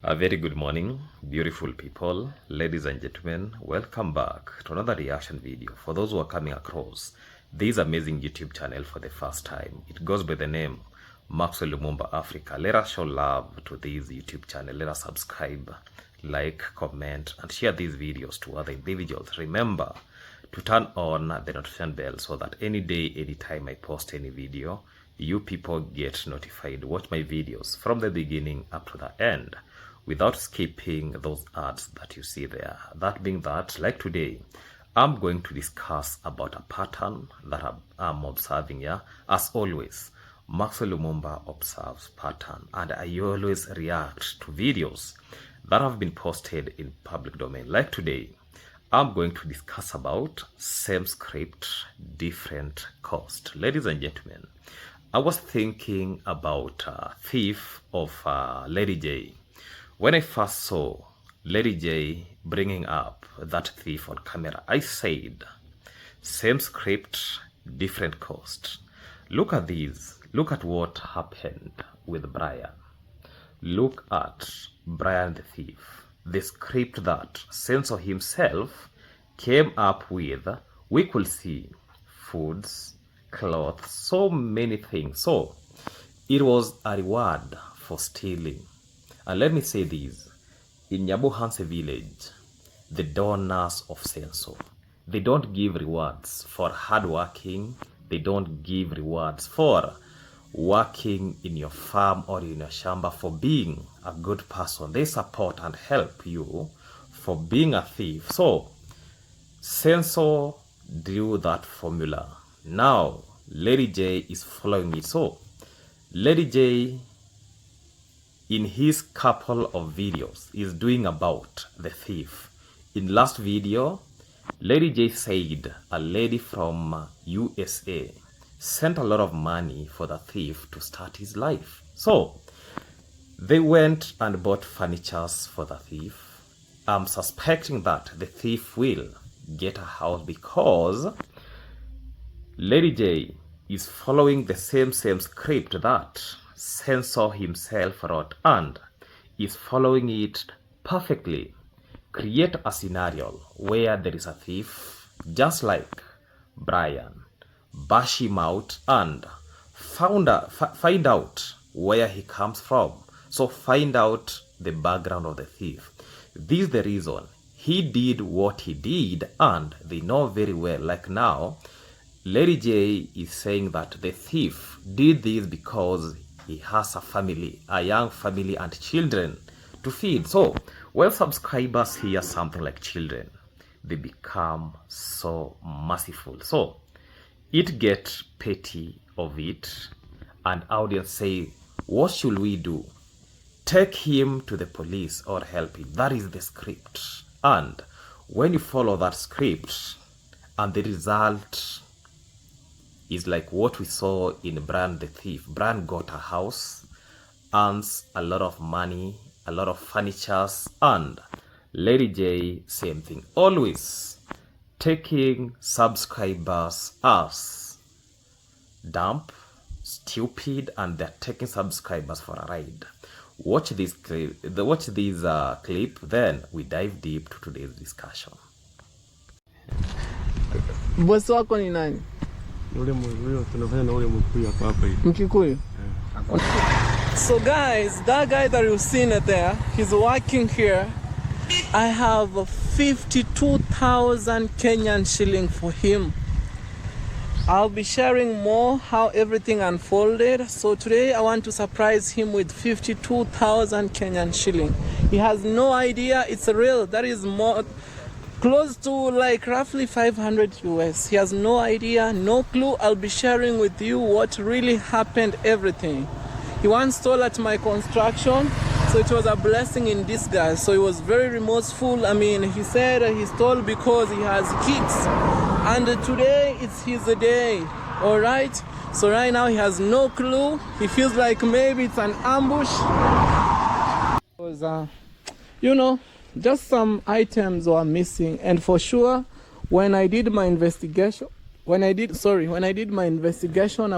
A very good morning, beautiful people, ladies and gentlemen. Welcome back to another reaction video. For those who are coming across this amazing YouTube channel for the first time, it goes by the name Maxwell Lumumba Africa. Let us show love to this YouTube channel. Let us subscribe, like, comment, and share these videos to other individuals. Remember to turn on the notification bell so that any day, anytime I post any video, you people get notified. Watch my videos from the beginning up to the end without skipping those ads that you see there. That being that, like today, I'm going to discuss about a pattern that I'm observing here. As always, Maxwell Lumumba observes pattern, and I always react to videos that have been posted in public domain. Like today, I'm going to discuss about same script, different cost. Ladies and gentlemen, I was thinking about Thief of Lady J. When I first saw Lady J bringing up that thief on camera, I said, same script, different cost. Look at these. Look at what happened with Brian. Look at Brian the thief. The script that Censor himself came up with, we could see foods, clothes, so many things. So it was a reward for stealing. And let me say this, in Nyabuhanse village, the donors of Censor, they don't give rewards for hard working. They don't give rewards for working in your farm or in your shamba for being a good person. They support and help you for being a thief. So Censor drew that formula. Now Lady J is following it. So Lady J, in his couple of videos, is doing about the thief. In last video, Lady J said a lady from USA sent a lot of money for the thief to start his life. So they went and bought furnitures for the thief. I'm suspecting that the thief will get a house because Lady J is following the same script that Censor himself wrote and is following it perfectly. Create a scenario where there is a thief, just like Brian. Bash him out and find out where he comes from. So find out the background of the thief. This is the reason he did what he did, and they know very well. Like now, Lady J is saying that the thief did this because he has a family, a young family and children to feed. So when subscribers hear something like children, they become so merciful. So it gets petty of it, and audience say, what should we do? Take him to the police or help him. That is the script. And when you follow that script, and the result is like what we saw in Brian the thief. Brian got a house, earns a lot of money, a lot of furnitures, and Lady J, same thing. Always taking subscribers as dumb, stupid, and they're taking subscribers for a ride. Watch this clip, then we dive deep to today's discussion. Bosi wako ni nani? Mkikuyu? So guys, that guy that you've seen there, he's working here. I have 52,000 Kenyan shilling for him. I'll be sharing more how everything unfolded. So today I want to surprise him with 52,000 Kenyan shilling. He has no idea it's real. That is more close to like roughly 500 US. He has no idea, no clue. I'll be sharing with you what really happened, everything. He once stole at my construction, so it was a blessing in disguise. So he was very remorseful. I mean, he said he stole because he has kids, and today it's his day. All right, so right now he has no clue. He feels like maybe it's an ambush. Because you know, just some items were missing, and for sure when I did my investigation, I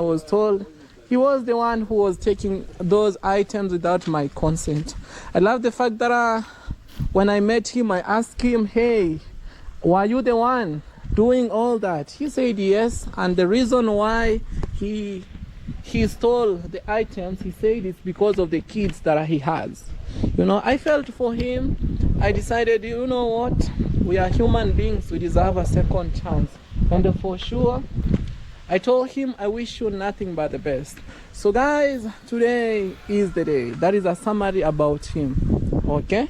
was told he was the one who was taking those items without my consent. I love the fact that when I met him, I asked him, hey, were you the one doing all that? He said yes, and the reason why he stole the items, he said it's because of the kids that he has. You know, I felt for him. I decided, you know what, we are human beings, we deserve a second chance. And for sure, I told him I wish you nothing but the best. So guys, today is the day. That is a summary about him. Okay,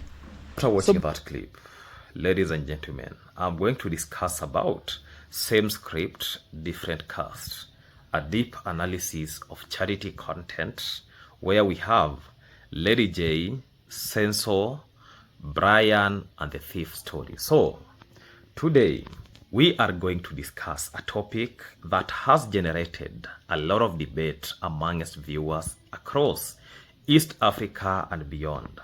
after watching that clip, ladies and gentlemen, I'm going to discuss about same script, different cast, a deep analysis of charity content where we have Lady J, Sensor, Brian, and the thief story. So today we are going to discuss a topic that has generated a lot of debate amongst viewers across East Africa and beyond.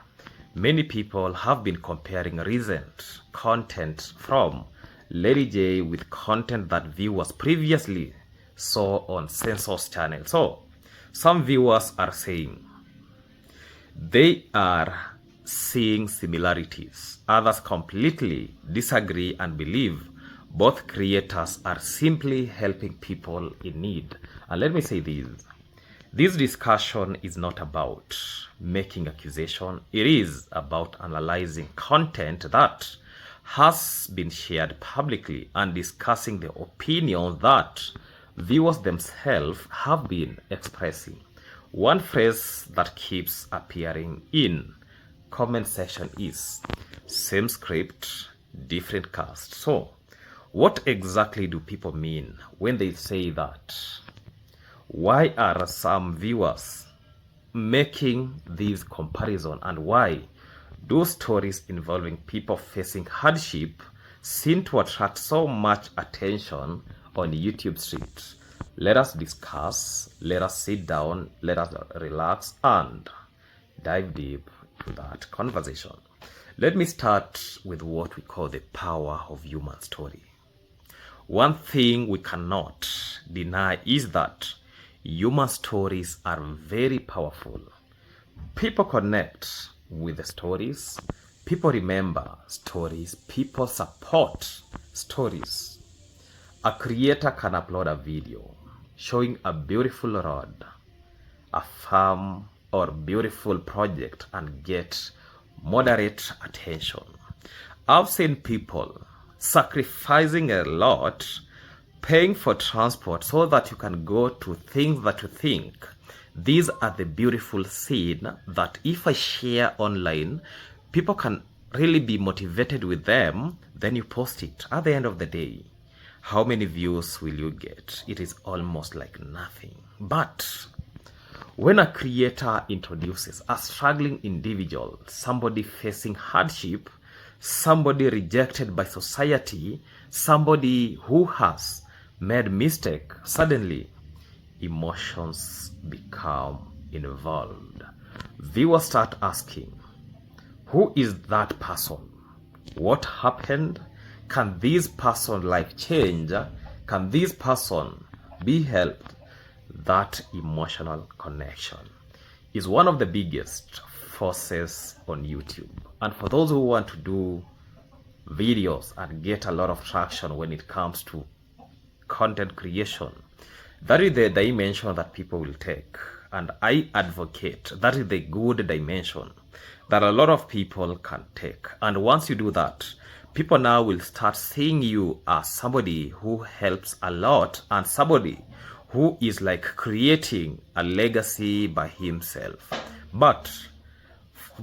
Many people have been comparing recent content from Lady J with content that viewers previously saw on Sensor's channel. So some viewers are saying they are seeing similarities. Others completely disagree and believe both creators are simply helping people in need. And let me say this discussion is not about making accusation. It is about analyzing content that has been shared publicly and discussing the opinions that viewers themselves have been expressing. One phrase that keeps appearing in comment section is same script, different cast. So what exactly do people mean when they say that? Why are some viewers making these comparisons, and why do stories involving people facing hardship seem to attract so much attention on YouTube street? Let us discuss, let us sit down, let us relax and dive deep to that conversation. Let me start with what we call the power of human story. One thing we cannot deny is that human stories are very powerful. People connect with the stories, people remember stories, people support stories. A creator can upload a video showing a beautiful road, a farm, or beautiful project and get moderate attention. I've seen people sacrificing a lot, paying for transport so that you can go to things that you think these are the beautiful scene that if I share online, people can really be motivated with them. Then you post it. At the end of the day, how many views will you get? It is almost like nothing. But when a creator introduces a struggling individual, somebody facing hardship, somebody rejected by society, somebody who has made mistake, suddenly emotions become involved. Viewers start asking, who is that person? What happened? Can this person life change? Can this person be helped? That emotional connection is one of the biggest forces on YouTube. And for those who want to do videos and get a lot of traction when it comes to content creation, that is the dimension that people will take. And I advocate that is the good dimension that a lot of people can take. And once you do that, people now will start seeing you as somebody who helps a lot and somebody who is like creating a legacy by himself. But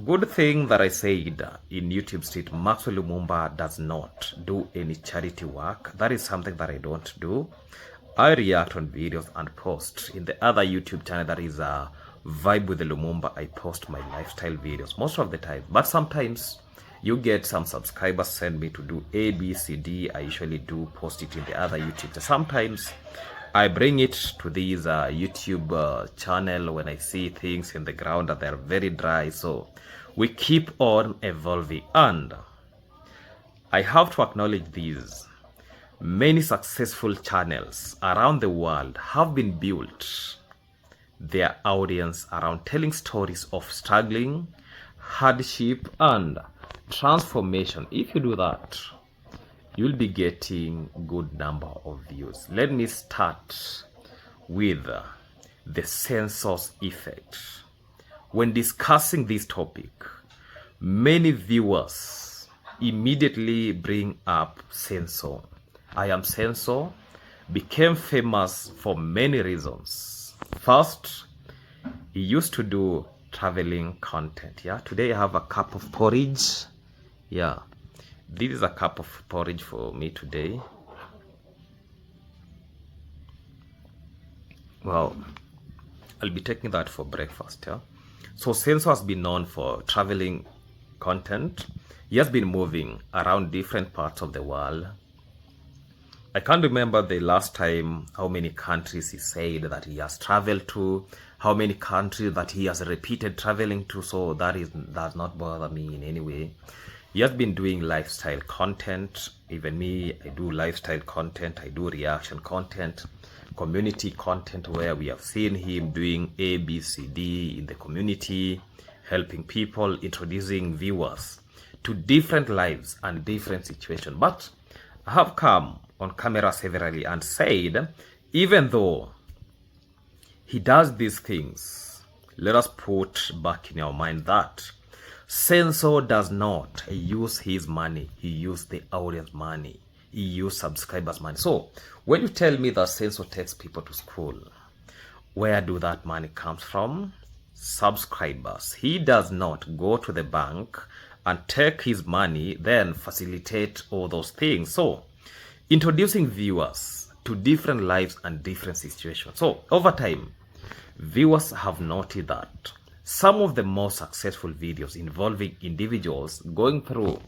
good thing that I said in YouTube Street, Maxwell Lumumba does not do any charity work. That is something that I don't do. I react on videos and post. In the other YouTube channel that is a Vibe with the Lumumba, I post my lifestyle videos most of the time. But sometimes you get some subscribers send me to do A, B, C, D. I usually do post it in the other YouTube. Sometimes I bring it to these YouTube channel when I see things in the ground that they're very dry. So we keep on evolving. And I have to acknowledge these. Many successful channels around the world have been built their audience around telling stories of struggling, hardship, and transformation. If you do that, you'll be getting good number of views. Let me start with the census effect. When discussing this topic, many viewers immediately bring up Censor. I am Censor became famous for many reasons. First, he used to do traveling content. Yeah, today I have a cup of porridge. Yeah, this is a cup of porridge for me today. Well, I'll be taking that for breakfast. Yeah, so Censor has been known for traveling content. He has been moving around different parts of the world. I can't remember the last time how many countries he said that he has traveled to, how many countries that he has repeated traveling to, so that does not bother me in any way. He has been doing lifestyle content. Even me, I do lifestyle content, I do reaction content, community content, where we have seen him doing A, B, C, D in the community, helping people, introducing viewers to different lives and different situations. But I have come on camera severally and said, even though he does these things, let us put back in our mind that Censor does not use his money. He uses the audience money. He uses subscribers money. So when you tell me that Censor takes people to school, where do that money comes from? Subscribers. He does not go to the bank and take his money, then facilitate all those things. So introducing viewers to different lives and different situations. So over time, viewers have noted that some of the most successful videos involving individuals going through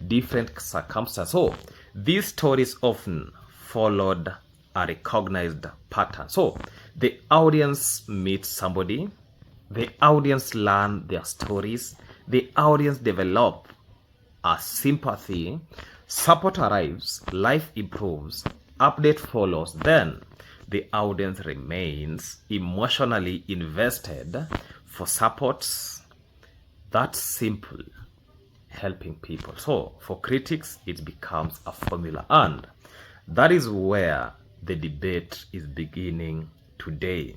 different circumstances. So these stories often followed a recognized pattern. So the audience meets somebody, the audience learn their stories, the audience develop a sympathy, support arrives, life improves, update follows, then the audience remains emotionally invested for supports. That's simple, helping people. So for critics, it becomes a formula, and that is where the debate is beginning today.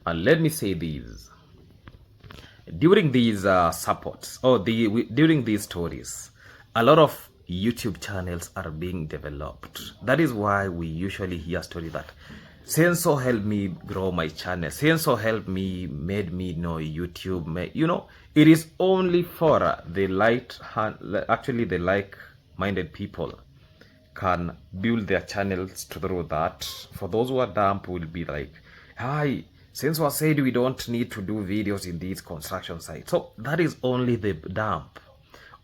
And let me say this. During these supports, or during these stories, a lot of YouTube channels are being developed. That is why we usually hear stories that Censor helped me grow my channel, Censor helped me, made me know YouTube. You know, it is only for the the like-minded people can build their channels through that. For those who are dumb, will be like, hi, Censor said we don't need to do videos in these construction sites. So that is only the dump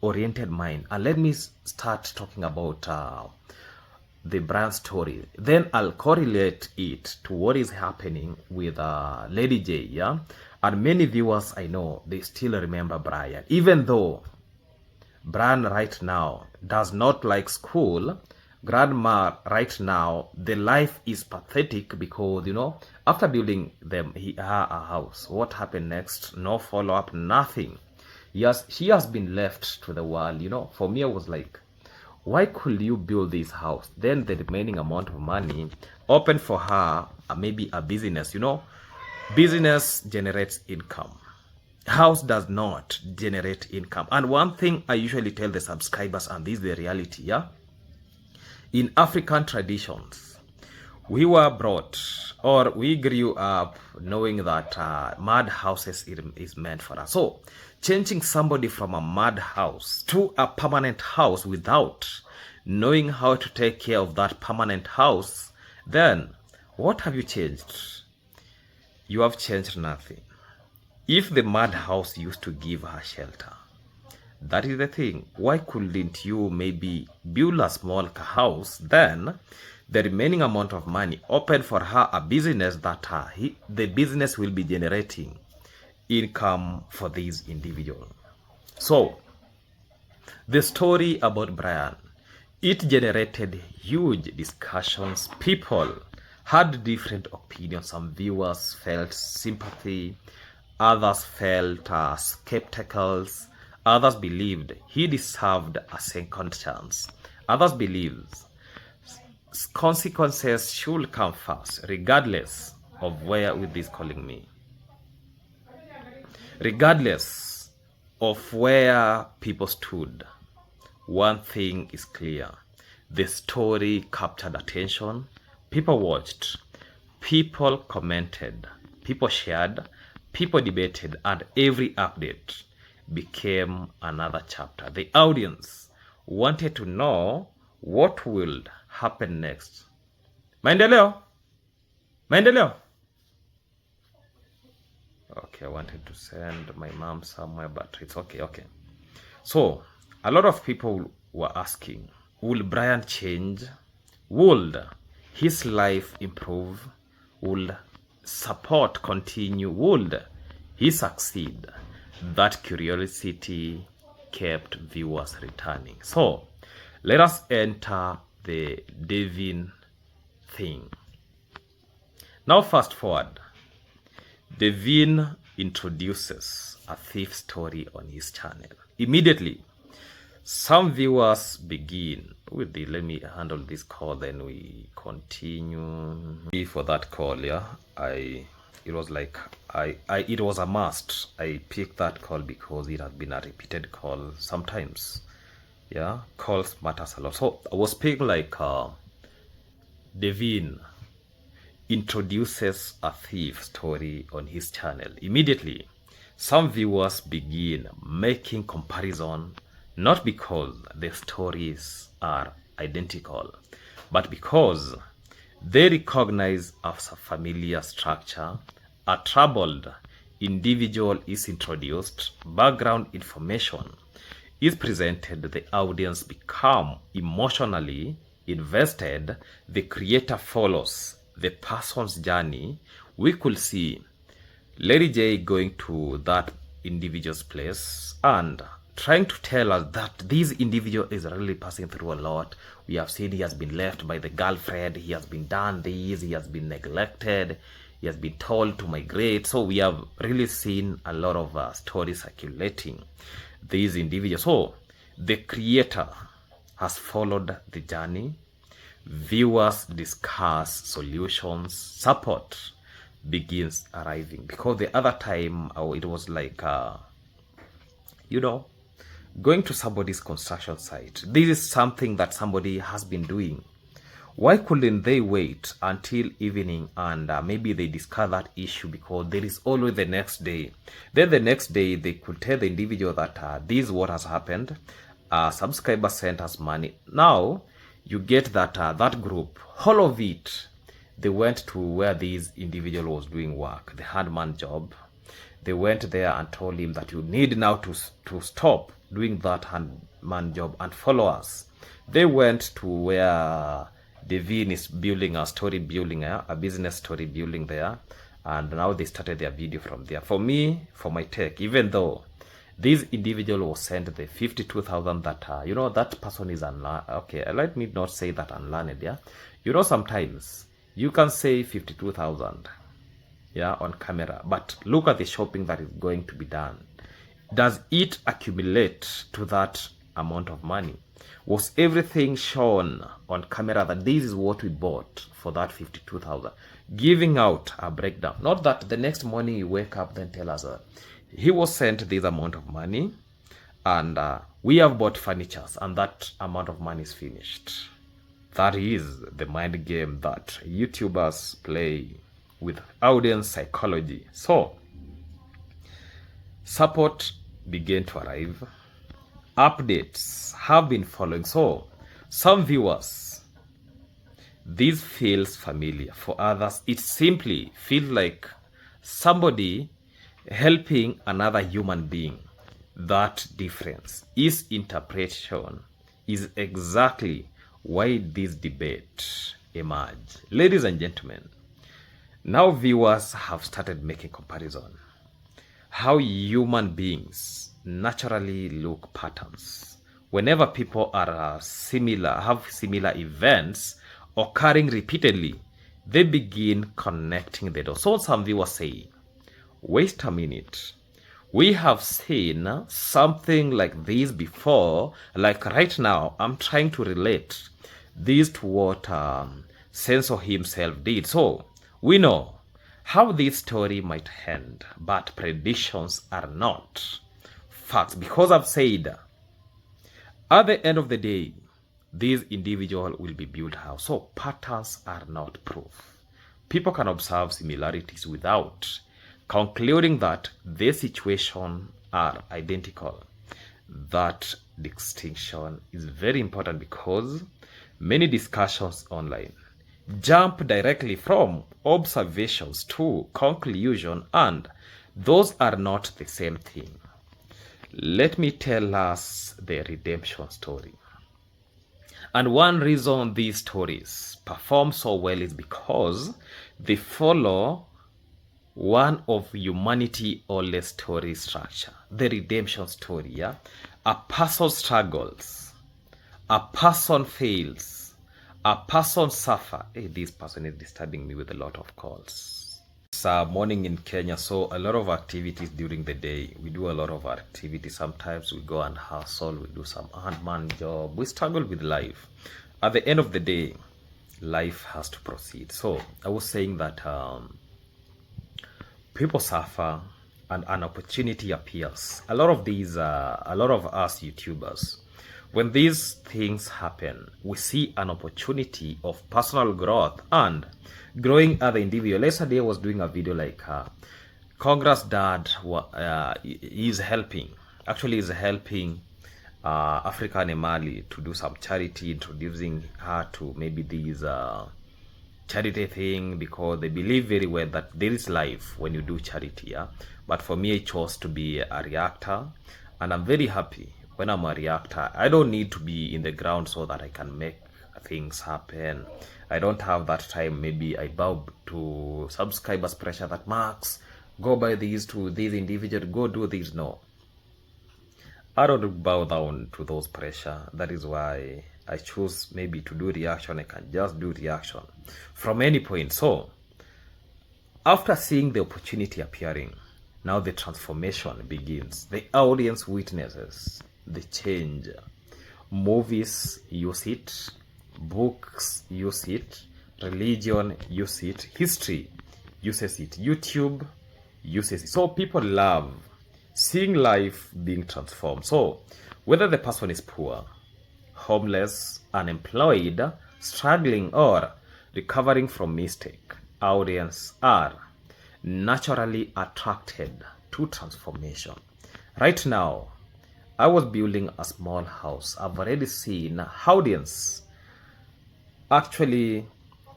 oriented mind. And let me start talking about the brand story. Then I'll correlate it to what is happening with Lady J. Yeah, and many viewers I know, they still remember Brian, even though Brian right now does not like school. Grandma right now, the life is pathetic because, you know, after building her a house, what happened next? No follow-up, nothing. Yes, she has been left to the world. You know, for me, I was like, why could you build this house? Then the remaining amount of money, open for her maybe a business. You know, business generates income. House does not generate income. And one thing I usually tell the subscribers, and this is the reality, yeah? In African traditions, we were brought, or we grew up knowing that mud houses is meant for us. So changing somebody from a mud house to a permanent house without knowing how to take care of that permanent house, then what have you changed? You have changed nothing. If the mud house used to give her shelter, that is the thing. Why couldn't you maybe build a small house, then the remaining amount of money open for her a business that the business will be generating income for this individual. So the story about Brian, it generated huge discussions. People had different opinions. Some viewers felt sympathy, others felt skeptical, others believed he deserved a second chance, others believed consequences should come first, regardless of where with this calling me. Regardless of where people stood, one thing is clear. The story captured attention. People watched, people commented, people shared, people debated, and every update became another chapter. The audience wanted to know what will happen next. Maendeleo? Maendeleo? Okay, I wanted to send my mom somewhere, but it's okay, okay. So, a lot of people were asking, will Brian change? Would his life improve? Will support continue? Would he succeed? That curiosity kept viewers returning. So, let us enter the DAVY thing. Now, fast forward. DAVY introduces a thief story on his channel. Immediately, some viewers begin with the, let me handle this call, then we continue. For that call, yeah, it was like, it was a must. I picked that call because it has been a repeated call sometimes. Yeah, calls matters a lot. So I was speaking like, DAVY introduces a thief story on his channel. Immediately, some viewers begin making comparison, not because the stories are identical, but because they recognize as a familiar structure. A troubled individual is introduced, background information is presented, the audience become emotionally invested, the creator follows the person's journey. We could see Lady J going to that individual's place and trying to tell us that this individual is really passing through a lot. We have seen he has been left by the girlfriend, he has been done this, he has been neglected, he has been told to migrate. So we have really seen a lot of stories circulating these individuals. So the creator has followed the journey. Viewers discuss solutions, support begins arriving, because the other time it was like going to somebody's construction site. This is something that somebody has been doing. Why couldn't they wait until evening and maybe they discuss that issue, because there is always the next day. Then the next day they could tell the individual that this is what has happened, subscriber sent us money. Now you get that that group, all of it, they went to where this individual was doing work, the handman job. They went there and told him that you need now to stop doing that handman job and follow us. They went to where DAVY is building a story building, a business story building there, and now they started their video from there. For me, for my take, even though this individual was sent the 52,000 that, that person is unlearned. Okay, let me not say that unlearned, yeah. Sometimes you can say 52,000, yeah, on camera, but look at the shopping that is going to be done. Does it accumulate to that amount of money? Was everything shown on camera that this is what we bought for that 52,000? Giving out a breakdown. Not that the next morning you wake up then tell us, he was sent this amount of money and we have bought furnitures and that amount of money is finished. That is the mind game that YouTubers play with audience psychology. So, support began to arrive. Updates have been following. So, some viewers, this feels familiar. For others, it simply feels like somebody helping another human being. That difference is interpretation is exactly why this debate emerged. Ladies and gentlemen, now viewers have started making comparison. How human beings naturally look patterns. Whenever people are have similar events occurring repeatedly, they begin connecting the dots. So some viewers say, wait a minute, we have seen something like this before. Like right now, I'm trying to relate this to what Sensor himself did. So we know how this story might end, but predictions are not facts, because I've said at the end of the day, this individual will be built house. So patterns are not proof. People can observe similarities without concluding that their situations are identical. That distinction is very important, because many discussions online jump directly from observations to conclusion, and those are not the same thing. Let me tell us the redemption story. And one reason these stories perform so well is because they follow one of humanity's oldest story structure, the redemption story. Yeah? A person struggles, a person fails, a person suffers. Hey, this person is disturbing me with a lot of calls. It's morning in Kenya, so a lot of activities during the day. We do a lot of activities. Sometimes we go and hustle, we do some hand-man job, we struggle with life. At the end of the day, life has to proceed. So I was saying that people suffer and an opportunity appears. A lot of us YouTubers, when these things happen, we see an opportunity of personal growth and growing as an individual. Yesterday I was doing a video like Congress dad is helping Africa and Mali to do some charity, introducing her to maybe these charity thing, because they believe very well that there is life when you do charity. Yeah? But for me, I chose to be a reactor, and I'm very happy. When I'm a reactor, I don't need to be in the ground so that I can make things happen. I don't have that time. Maybe I bow to subscribers' pressure that Max, go buy these to these individuals, go do this. No, I don't bow down to those pressure. That is why I choose maybe to do reaction. I can just do reaction from any point. So after seeing the opportunity appearing, now the transformation begins. The audience witnesses the change. Movies use it, books use it, religion use it, history uses it, YouTube uses it. So people love seeing life being transformed. So whether the person is poor, homeless, unemployed, struggling, or recovering from mistake, audience are naturally attracted to transformation. Right now, I was building a small house. I've already seen audience. Actually,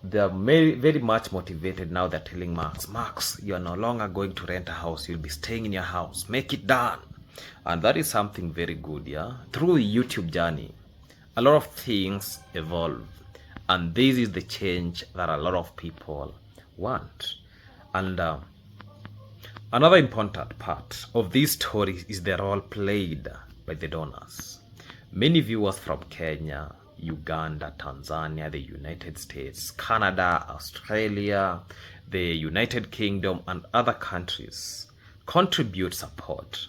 they're very much motivated now. They're telling Max, you're no longer going to rent a house. You'll be staying in your house. Make it done. And that is something very good, yeah? Through the YouTube journey, a lot of things evolve. And this is the change that a lot of people want. And another important part of this story is the role played by the donors. Many viewers from Kenya, Uganda, Tanzania, the United States, Canada, Australia, the United Kingdom, and other countries contribute support.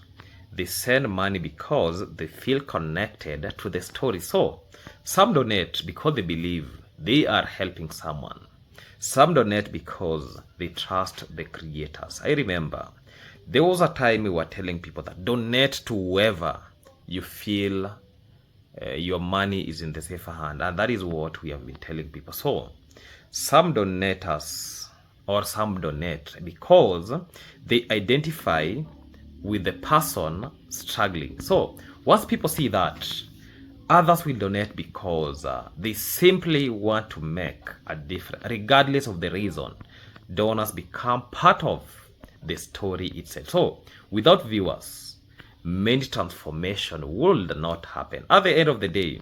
They send money because they feel connected to the story. So some donate because they believe they are helping someone. Some donate because they trust the creators. I remember there was a time we were telling people that donate to whoever you feel your money is in the safer hand, and that is what we have been telling people. So some donators or some donate because they identify with the person struggling. So once people see that, others will donate because they simply want to make a difference, regardless of the reason. Donors become part of the story itself. So without viewers, many transformation would not happen. At the end of the day,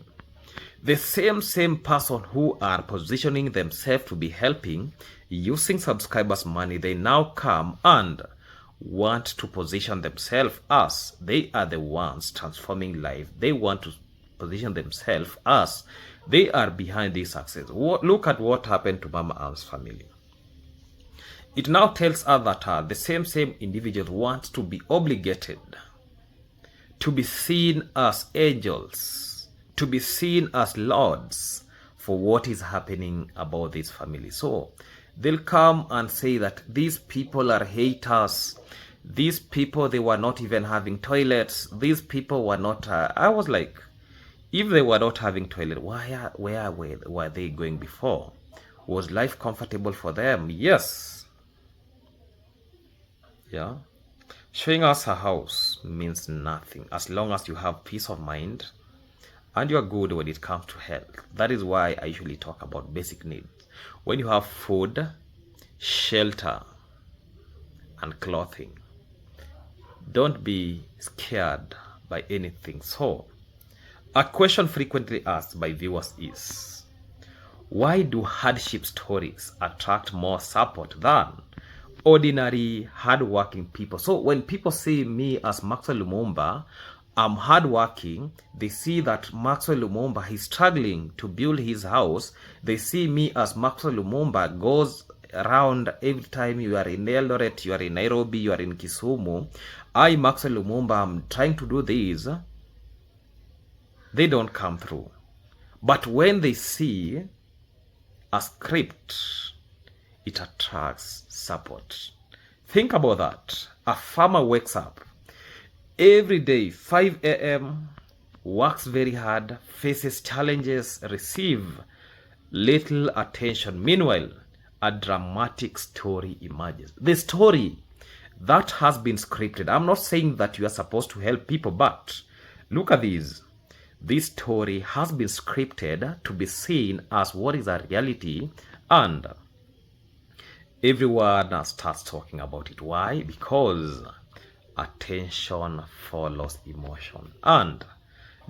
the same person who are positioning themselves to be helping, using subscribers' money, they now come and want to position themselves as they are the ones transforming life. They want to position themselves as they are behind this success. Look at what happened to Mama Am's family. It now tells us that the same individuals want to be obligated to be seen as angels, to be seen as lords for what is happening about this family. So they'll come and say that these people are haters. These people, they were not even having toilets. These people were not, I was like, if they were not having toilet, where were they going before? Was life comfortable for them? Yes. Yeah. Showing us a house means nothing as long as you have peace of mind and you are good when it comes to health. That is why I usually talk about basic needs. When you have food, shelter, and clothing, don't be scared by anything. So, a question frequently asked by viewers is, why do hardship stories attract more support than ordinary hardworking people? So when people see me as Maxwell Lumumba, I'm hardworking, they see that Maxwell Lumumba is struggling to build his house. They see me as Maxwell Lumumba goes around every time you are in Eldoret, you are in Nairobi, you are in Kisumu. I, Maxwell Lumumba, I'm trying to do this. They don't come through. But when they see a script, it attracts support. Think about that. A farmer wakes up every day, 5 a.m., works very hard, faces challenges, receive little attention. Meanwhile, a dramatic story emerges. The story that has been scripted. I'm not saying that you are supposed to help people, but look at this. This story has been scripted to be seen as what is a reality, and everyone starts talking about it. Why? Because attention follows emotion, and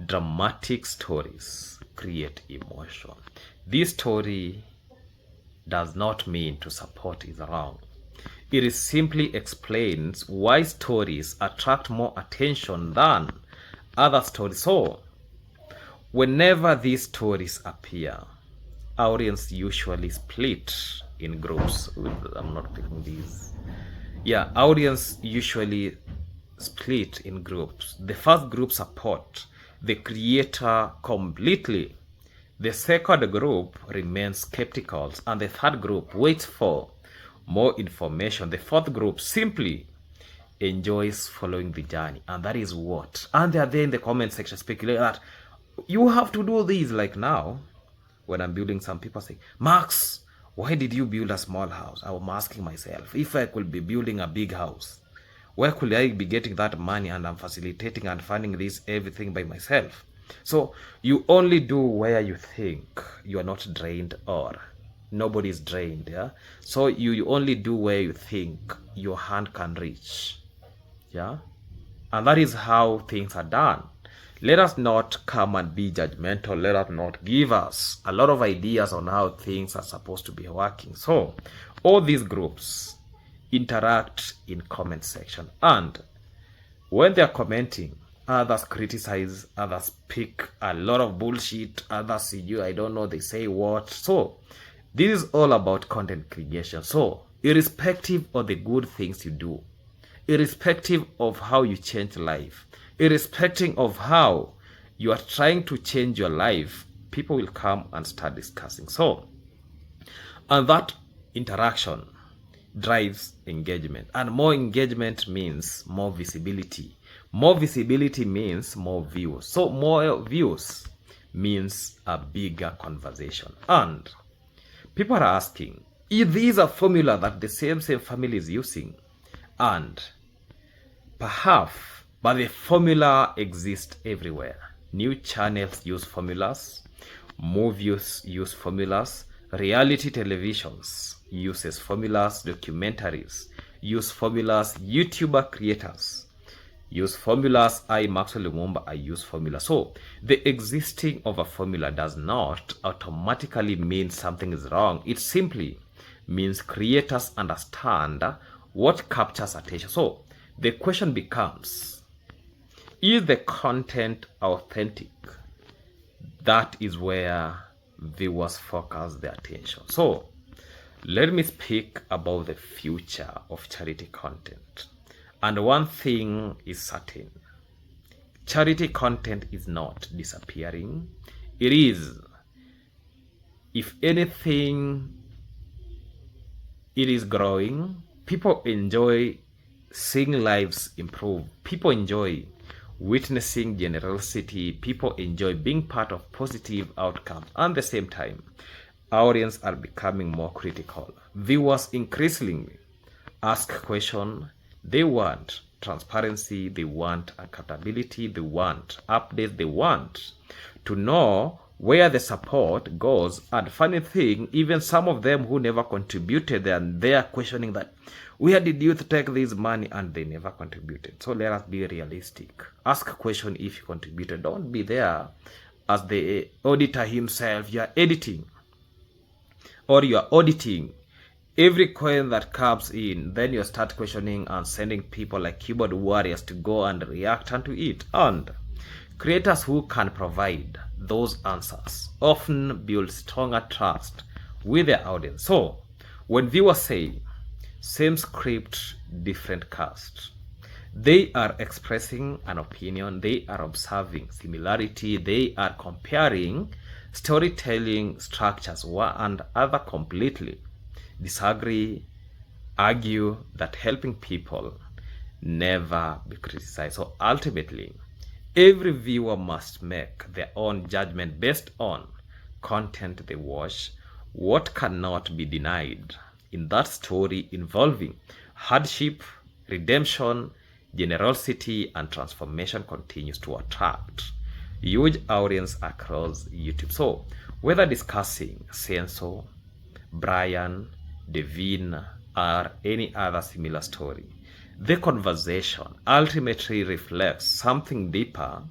dramatic stories create emotion. This story does not mean to support is wrong. It simply explains why stories attract more attention than other stories. So, whenever these stories appear, audience usually split in groups. I'm not picking these. Yeah, audience usually split in groups. The first group support the creator completely. The second group remains skeptical, and the third group waits for more information. The fourth group simply enjoys following the journey, and that is what. And they are there in the comment section speculating that you have to do this. Like now, when I'm building, some people say, Max, why did you build a small house? I'm asking myself, if I could be building a big house, where could I be getting that money? And I'm facilitating and funding this everything by myself. So you only do where you think you are not drained, or nobody is drained. Yeah. So you only do where you think your hand can reach. Yeah. And that is how things are done. Let us not come and be judgmental. Let us not give us a lot of ideas on how things are supposed to be working. So all these groups interact in comment section, and when they are commenting, others criticize, others pick a lot of bullshit, others see you, I don't know, they say what. So this is all about content creation. So irrespective of the good things you do, irrespective of how you change life, irrespective of how you are trying to change your life, people will come and start discussing. So, and that interaction drives engagement, and more engagement means more visibility. More visibility means more views. So more views means a bigger conversation. And people are asking, is this a formula that the same family is using? And perhaps, but the formula exists everywhere. New channels use formulas, movies use formulas, reality televisions uses formulas, documentaries use formulas, YouTuber creators use formulas. I, Maxwell Lumumba, I use formulas. So the existing of a formula does not automatically mean something is wrong. It simply means creators understand what captures attention. So the question becomes, is the content authentic? that is where viewers focus their attention. So let me speak about the future of charity content. And one thing is certain: charity content is not disappearing. It is, if anything, it is growing. People enjoy seeing lives improve. People enjoy witnessing generosity. People enjoy being part of positive outcomes. At the same time, audience are becoming more critical. Viewers increasingly ask questions. They want transparency, they want accountability, they want updates, they want to know where the support goes. And funny thing, even some of them who never contributed, and they are questioning that, where did you take this money? And they never contributed. So let us be realistic. Ask a question if you contributed. Don't be there as the auditor himself. You are editing or you are auditing every coin that comes in. Then you start questioning and sending people like keyboard warriors to go and react unto it. And creators who can provide those answers often build stronger trust with their audience. So when viewers say same script, different cast, they are expressing an opinion, they are observing similarity, they are comparing storytelling structures, and other completely disagree, argue that helping people never be criticized. So ultimately, every viewer must make their own judgment based on content they watch. What cannot be denied in that story involving hardship, redemption, generosity, and transformation continues to attract huge audience across YouTube. So whether discussing Senso, Brian, Devine, or any other similar story, the conversation ultimately reflects something deeper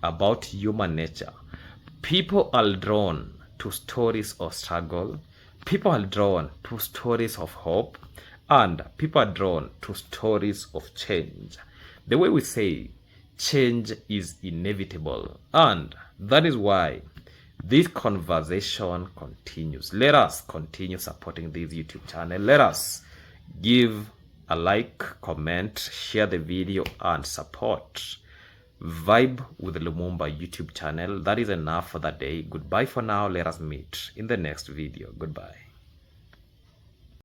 about human nature. People are drawn to stories of struggle, people are drawn to stories of hope, and people are drawn to stories of change. The way we say change is inevitable, and that is why this conversation continues. Let us continue supporting this YouTube channel. Let us give a like, comment, share the video, and support Vibe with Lumumba YouTube channel. That is enough for the day. Goodbye for now. Let us meet in the next video. Goodbye.